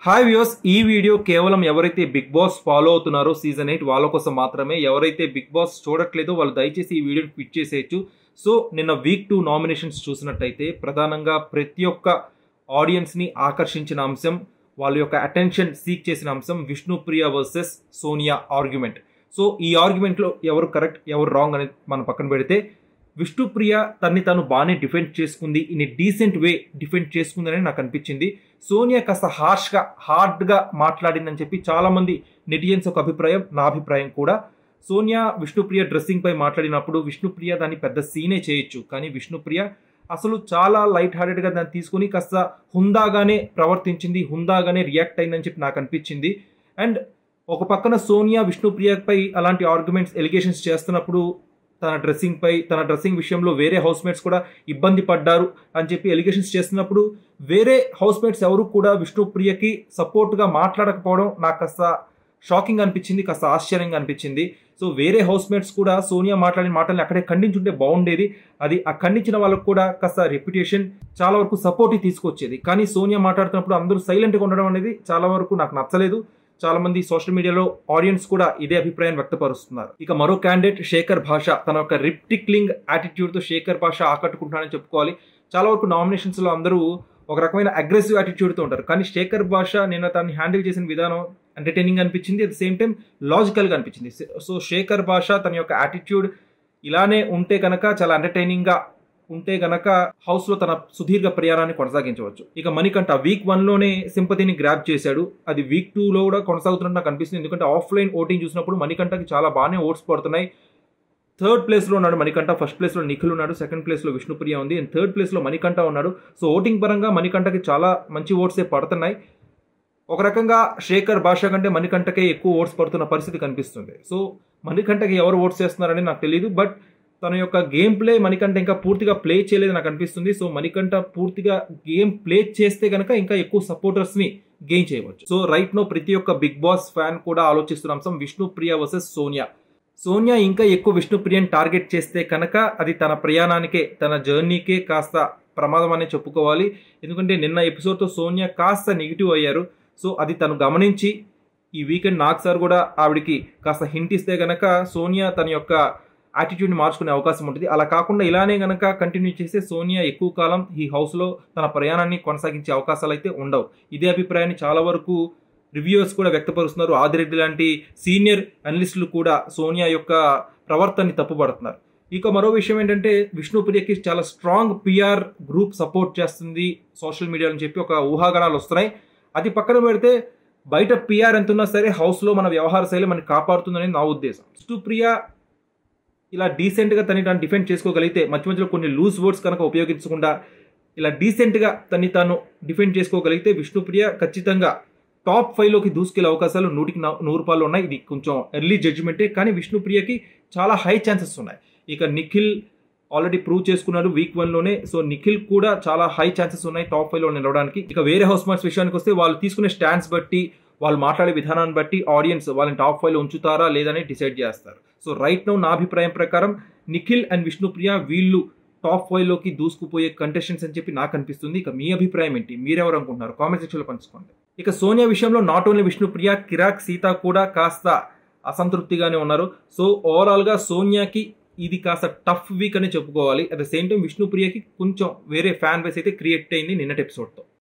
Hi viewers, ఈ video కేవలం ఎవరైతే బిగ్ బాస్ ఫాలో అవుతున్నారో సీజన్ 8 వాళ్ళ కోసం మాత్రమే. ఎవరైతే బిగ్ బాస్ చూడట్లేదో వాళ్ళు దయచేసి ఈ వీడియోని క్విట్ చేసేయచ్చు. సో నిన్న వీక్ 2 నామినేషన్స్ చూసినట్టయితే ప్రధానంగా ప్రతి ఒక్క ఆడియన్స్ని ఆకర్షించిన అంశం, వాళ్ళ యొక్క అటెన్షన్ సీక్ చేసిన అంశం Vishnupriya versus Sonia argument. So ఈ ఆర్గ్యుమెంట్లో ఎవరు కరెక్ట్ ఎవరు రాంగ్ అనేది మనం పక్కన పెడితే, విష్ణుప్రియ తన్ని తను బాగానే డిఫెండ్ చేసుకుంది, ఇన్ డీసెంట్ వే డిఫెండ్ చేసుకుందని నాకు అనిపించింది. సోనియా కాస్త హార్డ్గా మాట్లాడిందని చెప్పి చాలామంది నెటిజన్స్ ఒక అభిప్రాయం, నా అభిప్రాయం కూడా. సోనియా విష్ణుప్రియ డ్రెస్సింగ్ పై మాట్లాడినప్పుడు విష్ణుప్రియ దాన్ని పెద్ద సీనే చేయొచ్చు, కానీ విష్ణుప్రియ అసలు చాలా లైట్ హార్టెడ్గా దాన్ని తీసుకుని కాస్త హుందాగానే ప్రవర్తించింది, హుందాగానే రియాక్ట్ అయిందని చెప్పి నాకు అనిపించింది. అండ్ ఒక పక్కన సోనియా విష్ణుప్రియపై అలాంటి ఆర్గ్యుమెంట్స్ ఎలిగేషన్స్ చేస్తున్నప్పుడు తన డ్రెస్సింగ్ విషయంలో వేరే హౌస్మేట్స్ కూడా ఇబ్బంది పడ్డారు అని చెప్పి ఎలిగేషన్స్ చేస్తున్నప్పుడు వేరే హౌస్మేట్స్ ఎవరు కూడా విష్ణుప్రియకి సపోర్ట్గా మాట్లాడకపోవడం నాకు కాస్త షాకింగ్ అనిపించింది, కాస్త ఆశ్చర్యంగా అనిపించింది. సో వేరే హౌస్మేట్స్ కూడా సోనియా మాట్లాడిన మాటల్ని అక్కడే ఖండించుంటే బాగుండేది. అది ఆ ఖండించిన వాళ్ళకు కూడా కాస్త రెప్యుటేషన్ చాలా వరకు సపోర్ట్ తీసుకొచ్చేది. కానీ సోనియా మాట్లాడుతున్నప్పుడు అందరూ సైలెంట్గా ఉండడం అనేది చాలా వరకు నాకు నచ్చలేదు. చాలా మంది సోషల్ మీడియాలో ఆడియన్స్ కూడా ఇదే అభిప్రాయం వ్యక్తపరుస్తున్నారు. ఇక మరో క్యాండిడేట్ శేఖర్ భాష, తన యొక్క రిప్టిక్లింగ్ యాటిట్యూడ్తో శేఖర్ భాష ఆకట్టుకుంటున్నాడని చెప్పుకోవాలి. చాలా వరకు నామినేషన్స్లో అందరూ ఒక రకమైన అగ్రెసివ్ యాటిట్యూడ్తో ఉంటారు, కానీ శేఖర్ భాష నిన్న తను హ్యాండిల్ చేసిన విధానం ఎంటర్టైనింగ్ అనిపించింది, అట్ ద సేమ్ టైం లాజికల్గా అనిపించింది. సో శేఖర్ భాష తన యొక్క యాటిట్యూడ్ ఇలానే ఉంటే కనుక, చాలా ఎంటర్టైనింగ్గా ఉంటే గనక హౌస్ లో తన సుదీర్ఘ ప్రయాణాన్ని కొనసాగించవచ్చు. ఇక మణికంఠ వీక్ 1లోనే సింపతిని గ్రాప్ చేశాడు, అది వీక్ 2లో కూడా కొనసాగుతున్నట్టు నాకు అనిపిస్తుంది. ఎందుకంటే ఆఫ్లైన్ ఓటింగ్ చూసినప్పుడు మణికంఠకి చాలా బాగానే ఓట్స్ పడుతున్నాయి. 3rd ప్లేస్లో ఉన్నాడు మణికంఠ, 1st ప్లేస్లో నిఖిల్ ఉన్నాడు, 2nd ప్లేస్లో విష్ణుప్రియ ఉంది, అండ్ 3rd ప్లేస్లో మణికంఠ ఉన్నాడు. సో ఓటింగ్ పరంగా మణికంఠకి చాలా మంచి ఓట్సే పడుతున్నాయి. ఒక రకంగా శేఖర్ భాష కంటే మణికంఠకే ఎక్కువ ఓట్స్ పడుతున్న పరిస్థితి కనిపిస్తుంది. సో మణికంఠకి ఎవరు ఓట్స్ చేస్తున్నారని నాకు తెలియదు, బట్ తన యొక్క గేమ్ ప్లే మణికంఠ ఇంకా పూర్తిగా ప్లే చేయలేదు నాకు అనిపిస్తుంది. సో మణికంఠ పూర్తిగా గేమ్ ప్లే చేస్తే కనుక ఇంకా ఎక్కువ సపోర్టర్స్ని గెయిన్ చేయవచ్చు. సో రైట్ నో ప్రతి ఒక్క బిగ్ బాస్ ఫ్యాన్ కూడా ఆలోచిస్తున్న అంశం విష్ణుప్రియ వర్సెస్ సోనియా. సోనియా ఇంకా ఎక్కువ విష్ణుప్రియని టార్గెట్ చేస్తే కనుక అది తన ప్రయాణానికే, తన జర్నీకే కాస్త ప్రమాదం అనే చెప్పుకోవాలి. ఎందుకంటే నిన్న ఎపిసోడ్తో సోనియా కాస్త నెగిటివ్ అయ్యారు. సో అది తను గమనించి ఈ వీకెండ్ నాగ్ సార్ కూడా ఆవిడికి కాస్త హింట్ ఇస్తే కనుక సోనియా తన యొక్క యాటిట్యూడ్ని మార్చుకునే అవకాశం ఉంటుంది. అలా కాకుండా ఇలానే గనక కంటిన్యూ చేస్తే సోనియా ఎక్కువ కాలం ఈ హౌస్లో తన ప్రయాణాన్ని కొనసాగించే అవకాశాలు అయితే ఉండవు. ఇదే అభిప్రాయాన్ని చాలా వరకు రివ్యూవర్స్ కూడా వ్యక్తపరుస్తున్నారు. ఆదిరెడ్డి లాంటి సీనియర్ అనలిస్టులు కూడా సోనియా యొక్క ప్రవర్తనని తప్పుపడుతున్నారు. ఇక మరో విషయం ఏంటంటే, విష్ణుప్రియకి చాలా స్ట్రాంగ్ పిఆర్ గ్రూప్ సపోర్ట్ చేస్తుంది సోషల్ మీడియా అని చెప్పి ఒక ఊహాగానాలు వస్తున్నాయి. అది పక్కన పెడితే బయట పిఆర్ ఎంతున్నా సరే హౌస్లో మన వ్యవహార శైలి మనకి కాపాడుతుందని నా ఉద్దేశం. విష్ణుప్రియ ఇలా డీసెంట్గా తను డిఫెండ్ చేసుకోగలిగితే, మధ్య మధ్యలో కొన్ని లూజ్ వర్డ్స్ కనుక ఉపయోగించకుండా ఇలా డీసెంట్గా తాను డిఫెండ్ చేసుకోగలిగితే విష్ణుప్రియ ఖచ్చితంగా టాప్ 5లోకి దూసుకెళ్లే అవకాశాలు 100కి 100 ఉన్నాయి. ఇది కొంచెం ఎర్లీ జడ్జిమెంటే, కానీ విష్ణుప్రియకి చాలా హై ఛాన్సెస్ ఉన్నాయి. ఇక నిఖిల్ ఆల్రెడీ ప్రూవ్ చేసుకున్నాడు వీక్ 1లోనే. సో నిఖిల్ కూడా చాలా హై ఛాన్సెస్ ఉన్నాయి టాప్ 5లో నిలవడానికి. ఇక వేరే హౌస్ మేట్స్ విషయానికి వస్తే, వాళ్ళు తీసుకునే స్టాండ్స్ బట్టి, వాళ్ళు మాట్లాడే విధానాన్ని బట్టి ఆడియన్స్ వాళ్ళని టాప్ 5లో ఉంచుతారా లేదని డిసైడ్ చేస్తారు. సో రైట్ నౌ నా అభిప్రాయం ప్రకారం నిఖిల్ అండ్ విష్ణుప్రియ వీళ్ళు టాప్ 5లోకి దూసుకుపోయే కంటెస్టెంట్స్ అని చెప్పి నాకు అనిపిస్తుంది. ఇక మీ అభిప్రాయం ఏంటి, మీరెవరు అనుకుంటున్నారు? కామెంట్ సెక్షన్లో పంచుకోండి. ఇక సోనియా విషయంలో నాట్ ఓన్లీ విష్ణుప్రియ, కిరాక్ సీత కూడా కాస్త అసంతృప్తిగానే ఉన్నారు. సో ఓవరాల్గా సోనియాకి ఇది కాస్త టఫ్ వీక్ అని చెప్పుకోవాలి. అట్ ద సేమ్ టైం విష్ణుప్రియకి కొంచెం వేరే ఫ్యాన్ బేస్ అయితే క్రియేట్ అయింది నిన్నటి ఎపిసోడ్తో.